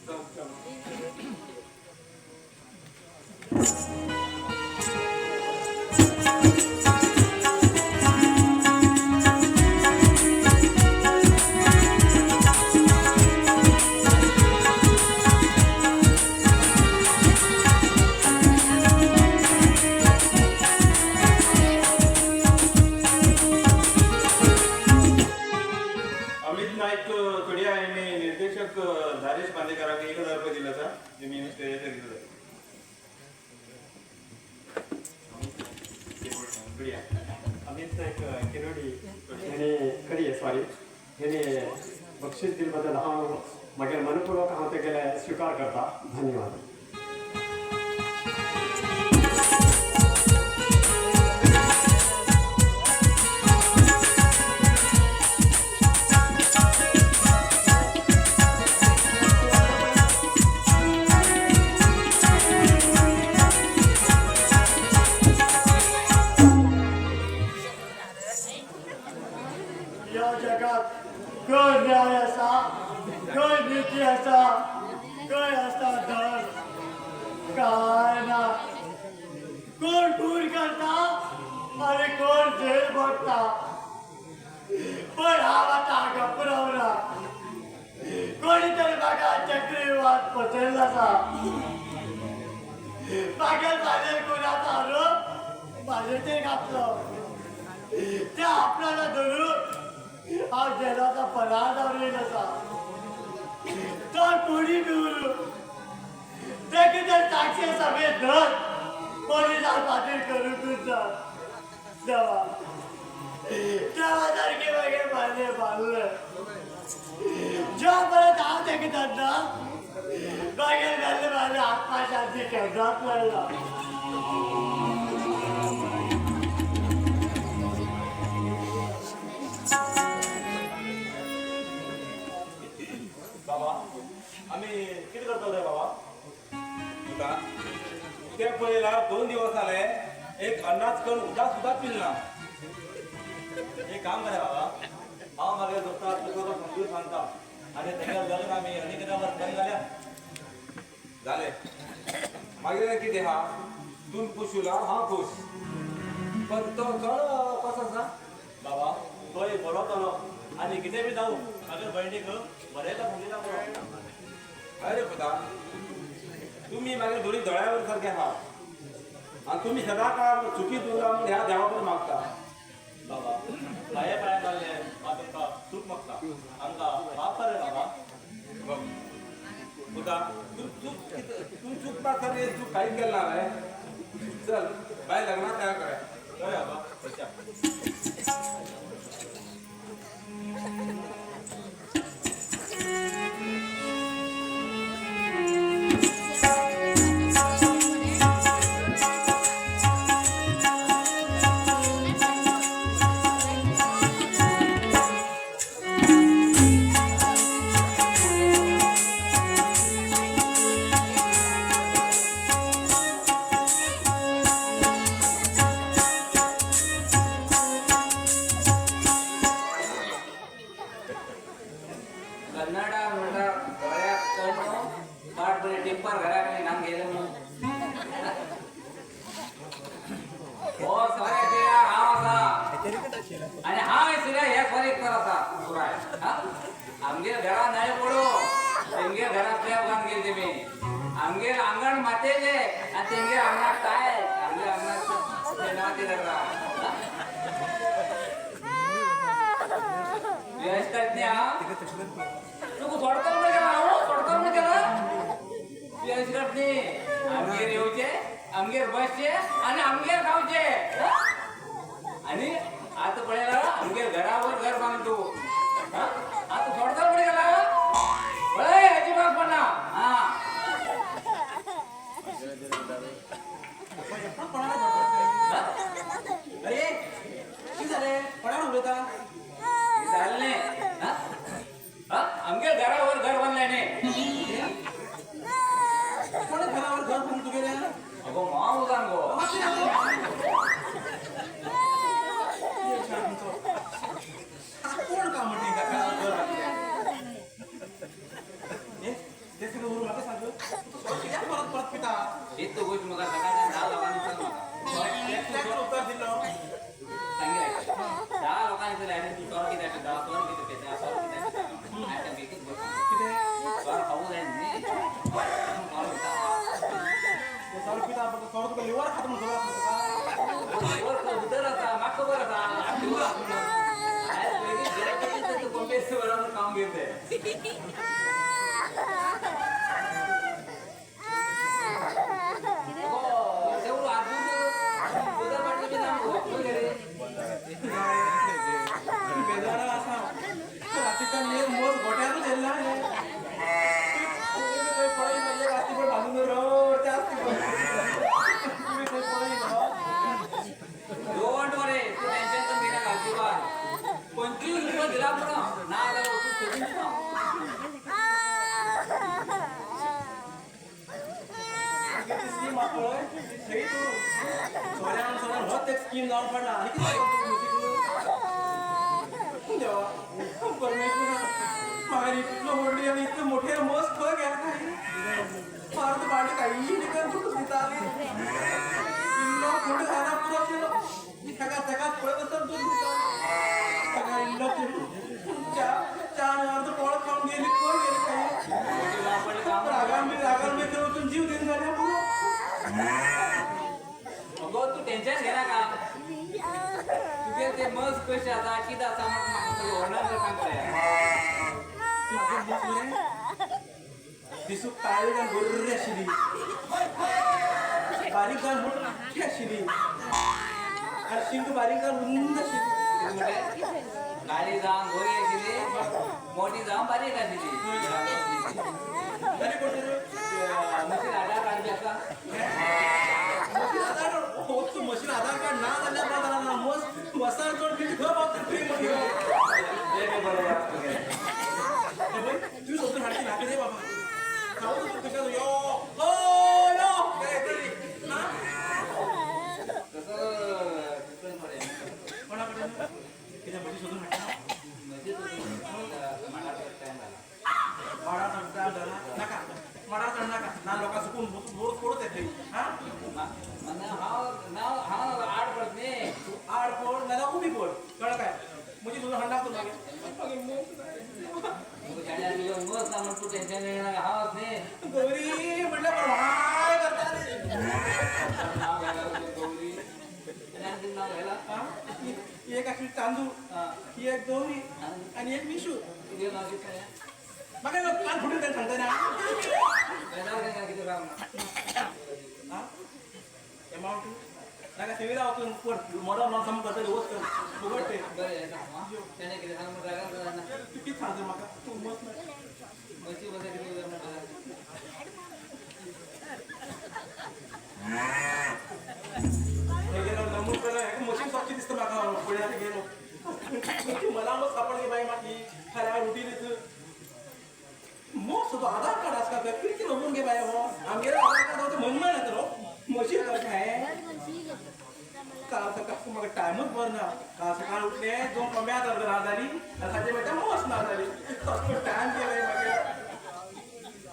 चल चल अमित नाईक कडिया यांनी निर्देशक धारेश बांदेकरांनी 1000 रुपये दिला था जे मी स्टेजवर घेतलं कडिया अमित नाईक किरोडी हेणे कडी सॉरी हेणे बक्षीस दिले बद्दल हांव मागीर मनपूर्वक हांव तेगेले स्वीकार करता धन्यवाद या जगात खंय न्याय आसा खंय नीती आसा खंय आसा धर्म काय ना कोण खून करता आणि कोण जेल भरता पण हांव आतां गप्प रावना कोणी तरी म्हाका चक्रीवाद पसरला आसा म्हागेर कोण आसा न्हू म्हाजेचेर घातलो त्या आपल्याला धरून हांव जेलाचा फरार जावन आसा तर कोणी धरून ते कितें साक्षी समेत धर पोलिसां खातीर करूंकूच जा देवा देवा सारके मागीर मारले ज्या परत हांव तेगे धरना मागीर वेल्ले म्हाजे आत्मा शांती केन्नाच मेळना बाबा आम्ही किती करतो रे बाबा तुका ते पळयला 2 दिवस जाले एक अन्नाच कण उदक सुद्धा पिलना एक काम करा बाबा हांव मागे दोस्ताक तुका तो समजून सांगता आनी तेका लग्न आमी अनिकेतावर प्लॅन जाल्या झाले मागीर कितें हा तूं खुश उला हांव खुश पण तो चलो कसो आसा बाबा तोय बरो चलो आनी कितें बी जावं मागीर भयणीक बरयता समजिता बरो अरे पुता तुम्ही मागीर दोनी दोळ्यावर सारखे आहा आणि तुम्ही सदांकाळ चुकीत उरला म्हणून ह्या देवा कडेन मागता बाबा पाया पाया घालले हांव तुमकां सूख मागता आमकां माफ कर रे बाबा बघ पुता तू चुकता तर हे चूक काहीच केला रे चल बाय लग्नात तयार करूया बरें बाबा बच्चा कन्नडा म्हणटा गोळ्याक कण्ण पाट बरे टिप्पर घरा कडेन नाम गेले म्हणून हो सगळे किया हांव आसा आनी हांव सिऱ्या हे फरक तर आसा पुराय हा आमगेर घरा नळे पडो तेंगेर घरा स्लॅब घालून गेले तेमी आमगेर आंगण मातेचे आनी तेंगेर आंगणाक टाय आमगेर आंगणाक शेणाची लग्ना यश करते हा तू सोडतो म्हणजे गेला सोडतो म्हणजे गेला यश करते आमगेर येवचे आमगेर बसचे आणि आमगेर खावचे आणि आता पळयला आमगेर घरावर घर बांधतो आता सोडतो म्हणजे गेला पळय अजिबात पण ना हा अरे किती झाले कोणाला उलयता झाले आमगेर घरावर घर बांधल्याने कोणा घरावर घर बांधून तू गेल्या अगो माव उदान गो कोण का म्हणते का घरावर घर बांधल्या ते सगळं उरून म्हाका सांग तू कित्याक परत परत पिता एक तो गोष्ट म्हाका सकाळच्या 10 लोकांनी सांग एकट्याक उत्तर दिलो सांगितलं 10 लोकांनी तर आयडेंटिटी सॉल्व किती आहे 10 सॉल्व किती आहे 10 सॉल्व किती आहे आता बेगीच बस कितें सॉल्व खाऊ जाय न्ही सॉल्व पिता पण सॉल्व तुका लिव्हर खाता म्हणून खबर वर तो उदर आता माक खबर आता आज बेगीच गेला तू कंपेस बरोबर काम घेते तेवढं अजून उदर वाटलं की ना वगैरे बेजारा असा रात्रीचा नेर मोज गोट्यावरून येयला तुम्ही पळय म्हणजे रात्री पण बांधून रोड त्या तुम्ही खंय पळय डोंट वरी तू टेन्शन तर घेणार अजिबात 25 रुपये दिला पण ना आला तू सोडून स्कीम पळय थंय तू सोऱ्यान सोऱ्यान होत एक स्कीम जावन पडला आनी कितें देवा परमेश्वरा म्हाका इतलो व्हडली आनी इतलो मोठे मस खंय गेला काय फार बाटी काही निकन फुटून दिताली इल्लो फुट घाला पुरो केलो तेका पळय बसत दूध दिता तेका इल्लो च्या अर्द पोळ खावन गेली खंय गेली काही रागान बी वचून जीव दिन जाल्या पुरो अगो तू टेन्शन घेना का तुगे ते मस कशें आसा कितें आसा म्हाका व्हरणार सांग पळय दिसूक काळी जावन बरी आशिल्ली बारीक जावन मोठी आशिल्ली आनी शिंग बारीक जावन उंच आशिल्ली काळी जावन बरी आशिल्ली मोठी जावन बारीक आशिल्ली तरी कोण मशीन आधार कार्ड बी आसा मशीन आधार कार्ड ना जाल्यार काय जाणार मस मसार चड कितें खंय पावता फ्री मनी तूं सोदून हाडची नाका रे बाबा खाऊ तुका यो हो यो काय तरी ना कसं सोडून हाडटा म्हशी सोडून माडा टाइम झाला माडा चढता झाला नाका माडा चढ नाका ना लोकां चुकून बोर पडत येते हा हांव आड पडत न्ही तू आड पड नाजाल्यार उबी पड कळ्ळें काय म्हजी सोडून हाडना तूं मागीर मस्त ना म्हणून तूं टेन्शन घेयना हांवच न्ही गौरी म्हटल्यार हाय करता रे नाव घ्यायला गौरी कितें नाव घ्यायला हा? एक आशिल्ली तांदूळ ही एक गौरी आणि एक मिशू तुजें नाव कितें म्हाका कान फुटून तें सांगता ना वेदार कितें सांग हा अमाउंट नाका सेवेला वचून पड मरण नाव सामको करता वच कर फुकट ते बरें तेणें कितें सांग म्हणून रागार जायना तूं कितें सांगता म्हाका तूं मस्त म्हशी बद्दल कितें उलय म्हणटा हे गेलो नमूद केलो हेका मशीन सारकी दिसता म्हाका पळयात गेलो मला मग सापडली बाई म्हाकी खऱ्या रुटीनच मग सुद्धा आधार कार्ड आसता काय कितें नमून घे बाय हो आमगेर आधार कार्ड होतं म्हणून म्हणत न्हू मशीन काय काल सकाळ म्हाका टायमूच बरो ना काल सकाळ उठले 2 कोंब्या ना जाली आनी ताजे मागीर मोस ना जाली कसलो टायम गेले मागीर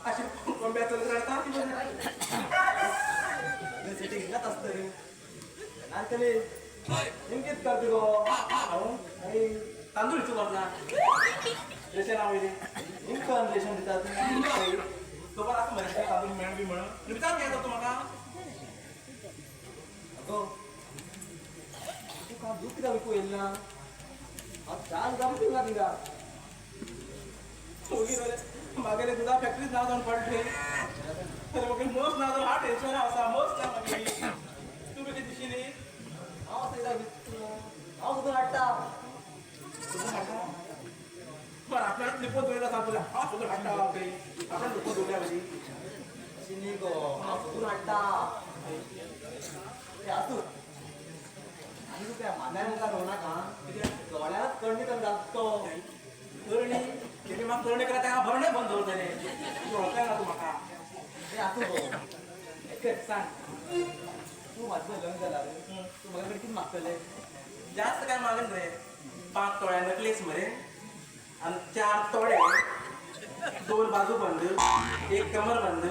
अशी कोंब्या चलत रावता ती सेटिंग घेत असतं रे नानकले नेमकेच करते गो हांव तांदूळ इचू ना रेशन आवयले इन्कम रेशन दितात तो बरं असं म्हणत तांदूळ मेळ बी म्हणून विचार घ्यायचा तू म्हाका अगो तू का दूध कित्याक विकू येयला ना हांव चार गाम पिवना तिंगा मागेले दुधा फॅक्टरीत नाव जावन पडले तर मागीर मस ना जावन हा टेन्शन आसा मस ना मागीर तूं बी कितें दिशिल्ली हांव असं हांव सोदून हाडटा बरं आपल्याला लिपोन दवरला सांग तुला हांव सोदून हाडटा काही आपण लिपोन दवरल्या म्हजी अशी न्ही गो हांव सोदून हाडटा ते आसूं आनी तूं त्या मानाय मुखार रोवनाका कित्याक दोळ्यांत कण्णी तर घालतो करणी तेणी म्हाका करणी करा तेका भरणे बंद दवरतले तूं वळखय ना तूं म्हाका ते आसूं गो एकच सांग तूं म्हाजें लग्न जालां रे तूं म्हाका कडेन कितें मागतलें जास्त काय मागन रे 5 तोळ्या नकलेस मरे आणि 4 तोडे 2 बाजू बंद 1 कमर बंद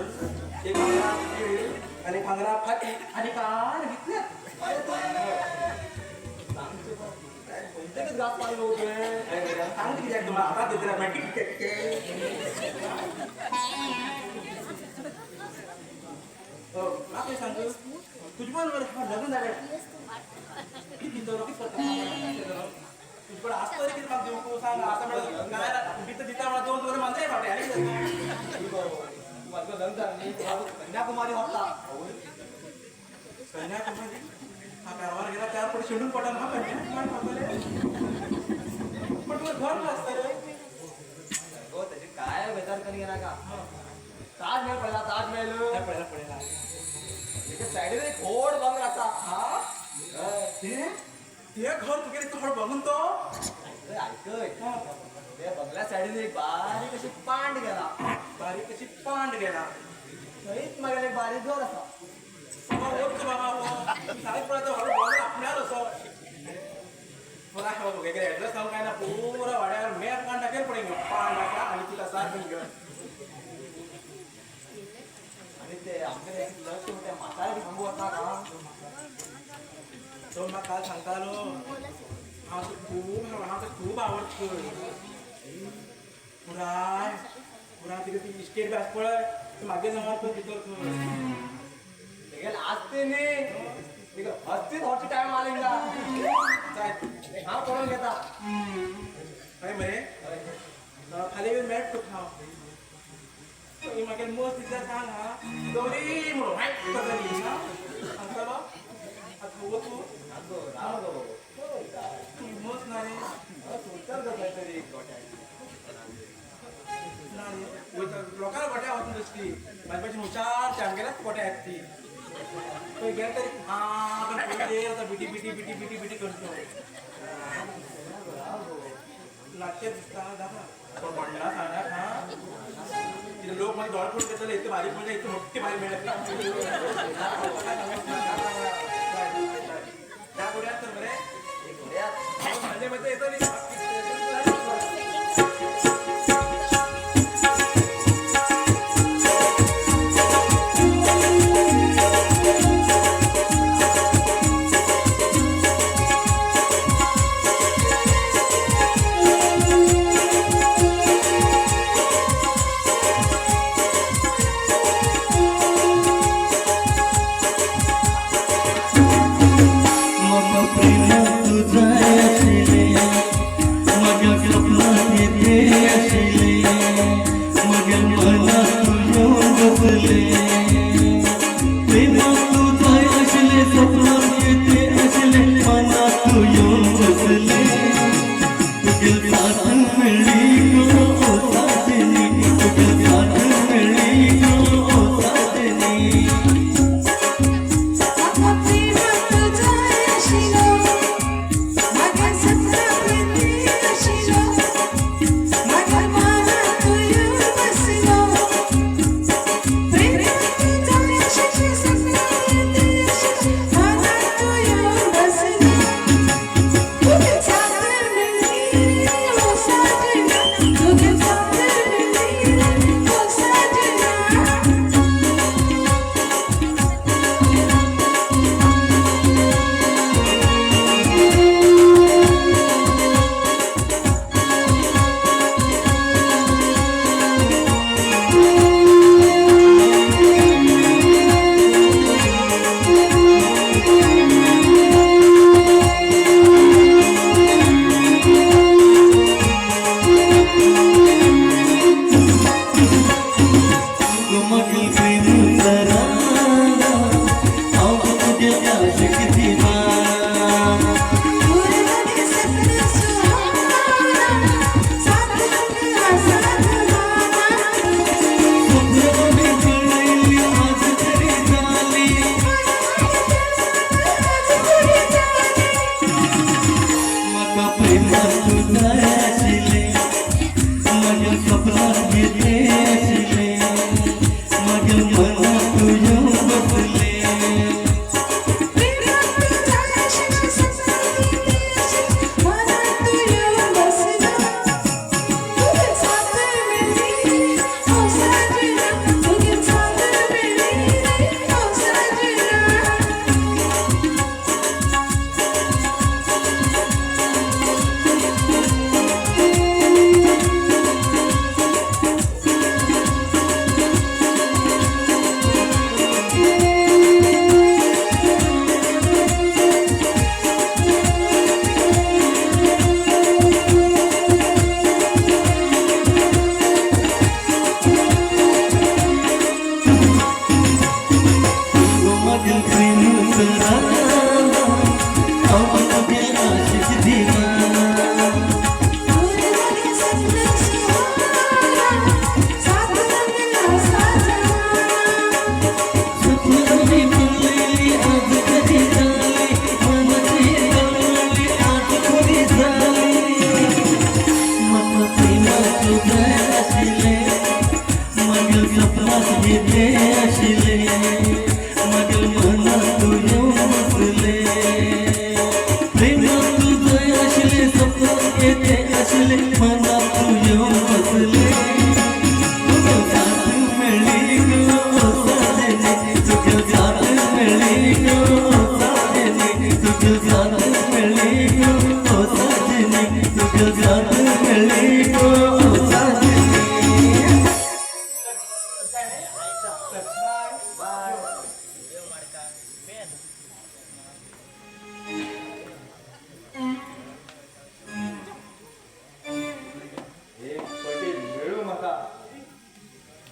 1 भांगरा पिळी आणि भांगरा फाती आणि कान घेतल्यात कोणतेच घास पाणी होतोय सांग कित्याक तुम्हाला आता देतला माहिती म्हाका सांग तुजे पण लग्न जालें किती तो कितें करता तुजे पण आसता रे कितें म्हाका दिवंक सांग आतां म्हणून काय भितर दिता म्हणून 2 दवरे मांद्रे फाटे आनी कितें तूं म्हाजें लग्न जालें न्ही कन्याकुमारी वता कन्याकुमारी हा कारवार गेला त्यावर पुढे शेडून पडा ना कन्याकुमारी पण तुला घर काय असतं रे गो त्याची काय बेजार करी नाका ताजमहल पडला ताजमहल काय पळयला पळयला त्याच्या सायडीन एक व्हड बंगलो आसा हा ते घर तुगे थोडं बघून तो अरे आयकय त्या बंगल्या सायडीन एक बारीक अशी पांड गेला बारीक अशी पांड गेला थंयच मागेले एक बारीक घर आसा बाबा ओळख बाबा हो सांगत पळय तो हळू बंगलो आपल्यार असो पुरा वेगळे ऍड्रेस सांगू काय ना पुरा वाड्यार मॅप काढून टाकेल पडे पांड आसा आणि तिला सारखं घर आणि ते आमचे लक्ष त्या म्हाताऱ्याक सांगू वता का तो म्हाका काल सांगतालो हांव खूब आवडटा पुराय पुराय तिका ती इस्टेट बी आसा पळय म्हागे नांवार तो भितर तेगेले आसते न्ही तिका हस्तीत होचे टायम आले हिंगा जाय हांव पळोवन घेता काय मरे खाली येऊन मेळट तुका हांव मागीर मस्त दिसल्यार सांग हा गौरी म्हणून वायट करतली हा सांगतालो आतां वचूं आगो राव गो मस्त ना रे सोडटात गो खंय तरी गोट्याक ना रे वयता लोकांना गोट्या वचून दिसती म्हाजे पाशी हुशार आमगेल्याच गोट्या आहेत ती खंय गेले तरी हा पयले बिटी बिटी बिटी बिटी बिटी करतो लागचे दिसता दादा तो म्हणला सांगा हा तिथे लोक माझे डॉल फोड घेतले इतके भारी म्हणजे इतके मोठे भारी मिळत त्या गोड्यात तर बरे एक घोड्यात म्हणजे येतो तुझा आशिले माझ्या स्वप्नात येते आशिले माझ्या मनात तू येऊन बसले प्रेमात तुझा आशिले स्वप्नात येते आशिले मनात तू येऊन बसले तुझे साथ मिळली गो ओ साजनी तुझे साथ मिळली गो ओ साजनी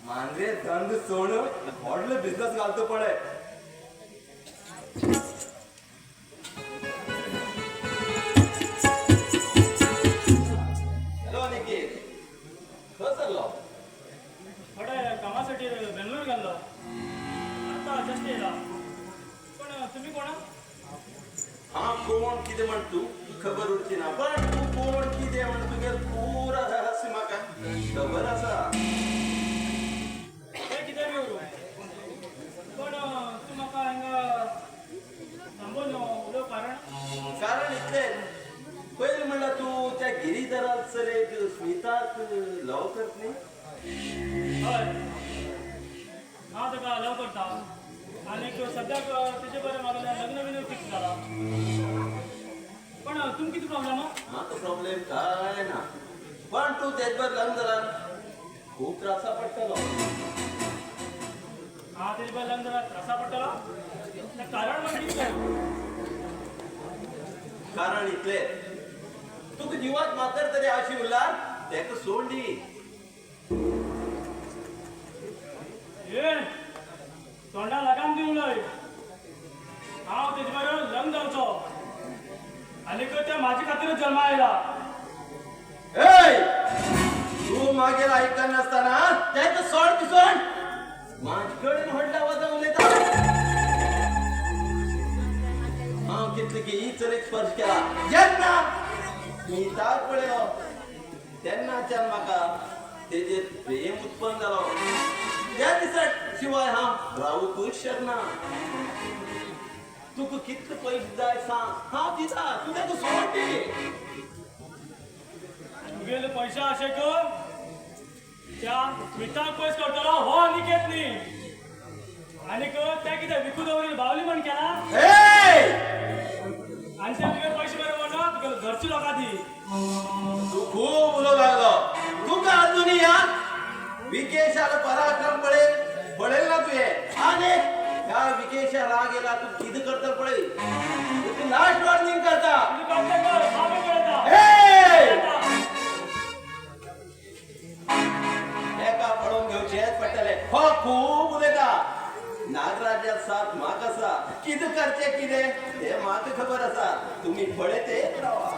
मांजरे धंद सोड हॉटेल बिझनेस घालतो पळे हॅलो निकेत खंय सरलो थोडे कामासाठी बेंगलोर गेल्लो आता जस्ट येयला पण तुम्ही कोण हा कोण कितें म्हण तू खबर उरची ना पण तू कोण कितें म्हण तुगे पुरा रहस्य म्हाका खबर आसा ते कितें बी उरू पण तूं म्हाका हांगा थांबोवन उलोव कारण इतलें पयलीं म्हणल्यार तूं त्या गिरीधरा चलयेक स्मिताक लव करत न्ही हय हांव ताका लव करता आनीक सद्याक तेजे बरें म्हाका लग्न बिग्न फिक्स जाला पण तुमकां कितें प्रॉब्लेम म्हाका प्रॉब्लेम काय ना पण तूं तेच बर लग्न जाल्यार खूब त्रासा पडटलो हांव तेजे बरें लग्न जाल्यार त्रासा पडटलो तें कारण म्हाका कितें कारण इतले तुका जिवात मात्र तरी अशी उरला तेका सोडली ए तोंडा लगाम दिवं लय हांव तेजे बरोबर लग्न जावचो आनी त्या माझी खातीरच जल्मा आयला ए तू मागेर ऐकता नसताना तेका सोड की सोड माझी कडेन व्हडला वजा उलयता हांव कितले की ही चलयेक स्पर्श केला जेन्ना मी ताक पळयलो तेन्नाच्यान म्हाका तेजेर प्रेम उत्पन्न जालो त्या दिसा शिवाय हांव रावूंकूच शकना तुका कितले पयशे जाय सांग हांव दिता तूं तेका सोड दी तुगेले पैसे अशे कर त्या मिठाक पयस करतलो हो अनिकेत न्ही आनीक ते कितें विकू दवरिल्ली बावली म्हण केला आनी ते तुगे पैसे बरोबर ना तुगे घरची लोकां दी तू खूप उलो लागलो तुका अजूनही या विकेशाला पराक्रम पळेल ना तुये आणि ह्या विकेशा राग येला तू किद करता पळय तू लास्ट वॉर्निंग करता तुझी कळते कर बाबा कळता एका पळून घेवचेच पडटले हो खूप उलयता नागराजा साथ म्हाका आसा किद करचे कितें ते म्हाका खबर आसा तुम्ही पळय ते रावा